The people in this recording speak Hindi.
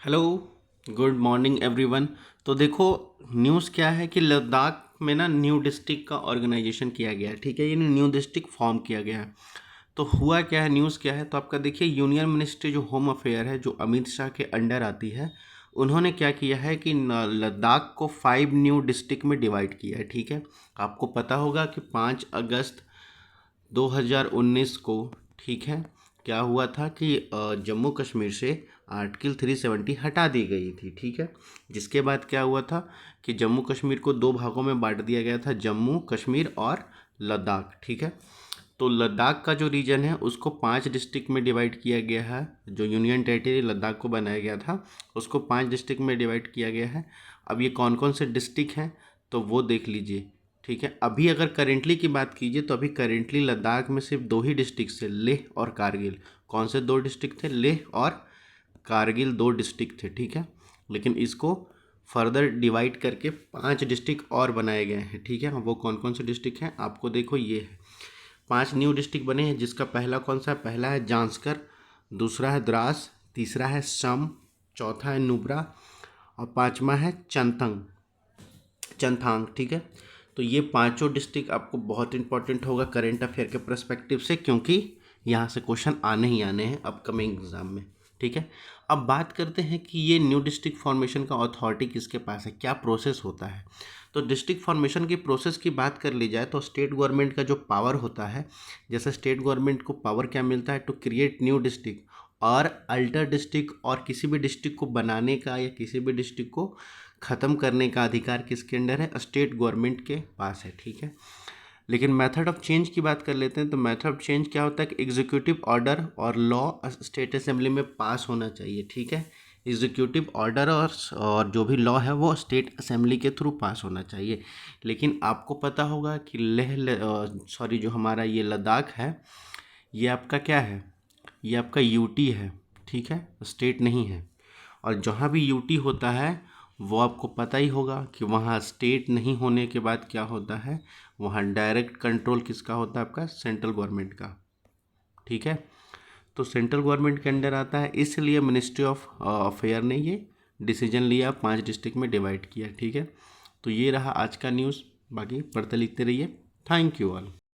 Hello, good morning everyone. तो देखो, न्यूज़ क्या है कि लद्दाख में ना न्यू डिस्ट्रिक्ट का ऑर्गेनाइजेशन किया गया है। ठीक है, यानी न्यू डिस्ट्रिक्ट फॉर्म किया गया है। तो हुआ क्या है, न्यूज़ क्या है, तो आपका देखिए यूनियन मिनिस्ट्री जो होम अफेयर है, जो अमित शाह के अंडर आती है, उन्होंने क्या किया है कि लद्दाख को 5 न्यू डिस्ट्रिक्ट में डिवाइड किया है। ठीक है, आपको पता होगा कि 5 अगस्त 2019 को, ठीक है, क्या हुआ था कि जम्मू कश्मीर से आर्टिकल 370 हटा दी गई थी। ठीक है, जिसके बाद क्या हुआ था कि जम्मू कश्मीर को 2 भागों में बांट दिया गया था, जम्मू कश्मीर और लद्दाख। ठीक है, तो लद्दाख का जो रीजन है उसको 5 डिस्ट्रिक्ट में डिवाइड किया गया है। जो यूनियन टेरिटरी लद्दाख को बनाया गया था उसको 5 डिस्ट्रिक्ट में डिवाइड किया गया है। अब ये कौन कौन से डिस्ट्रिक्ट हैं तो वो देख लीजिए। ठीक है, अभी अगर करेंटली की बात कीजिए तो अभी करेंटली लद्दाख में सिर्फ 2 ही डिस्ट्रिक्ट थे, लेह और कारगिल। कौन से 2 डिस्ट्रिक्ट थे? लेह और कारगिल 2 डिस्ट्रिक्ट थे। ठीक है, लेकिन इसको फर्दर डिवाइड करके 5 डिस्ट्रिक्ट और बनाए गए हैं। ठीक है, वो कौन कौन से डिस्ट्रिक्ट हैं आपको देखो, ये है 5 न्यू डिस्ट्रिक्ट बने हैं, जिसका पहला कौन सा है? पहला है जांस्कर, दूसरा है द्रास, तीसरा है सम, चौथा है नुब्रा और पांचवा है चंथांग। ठीक है, तो ये पांचों डिस्ट्रिक्ट आपको बहुत इंपॉर्टेंट होगा करेंट अफेयर के परस्पेक्टिव से, क्योंकि यहाँ से क्वेश्चन आने ही आने हैं अपकमिंग एग्जाम में। ठीक है, अब बात करते हैं कि ये न्यू डिस्ट्रिक्ट फॉर्मेशन का अथॉरिटी किसके पास है, क्या प्रोसेस होता है। तो डिस्ट्रिक्ट फॉर्मेशन की प्रोसेस की बात कर ली जाए तो स्टेट गवर्नमेंट का जो पावर होता है, जैसे स्टेट गवर्नमेंट को पावर क्या मिलता है, टू क्रिएट न्यू डिस्ट्रिक्ट और अल्टर डिस्ट्रिक्ट, और किसी भी डिस्ट्रिक्ट को बनाने का या किसी भी डिस्ट्रिक्ट को ख़त्म करने का अधिकार किसके अंडर है? स्टेट गवर्नमेंट के पास है। ठीक है, लेकिन मेथड ऑफ चेंज की बात कर लेते हैं। तो मेथड ऑफ चेंज क्या होता है कि एग्जीक्यूटिव ऑर्डर और लॉ स्टेट असेंबली में पास होना चाहिए। ठीक है, एग्जीक्यूटिव ऑर्डर और जो भी लॉ है वो स्टेट असेंबली के थ्रू पास होना चाहिए। लेकिन आपको पता होगा कि जो हमारा ये लद्दाख है, ये आपका क्या है? ये आपका यूटी है। ठीक है, स्टेट नहीं है। और जहाँ भी यूटी होता है वो आपको पता ही होगा कि वहाँ स्टेट नहीं होने के बाद क्या होता है, वहाँ डायरेक्ट कंट्रोल किसका होता है? आपका सेंट्रल गवर्नमेंट का। ठीक है, तो सेंट्रल गवर्नमेंट के अंडर आता है, इसलिए मिनिस्ट्री ऑफ अफेयर ने ये डिसीजन लिया, 5 डिस्ट्रिक्ट में डिवाइड किया। ठीक है, तो ये रहा आज का न्यूज़। बाकी पढ़ते लिखते रहिए। Thank you all.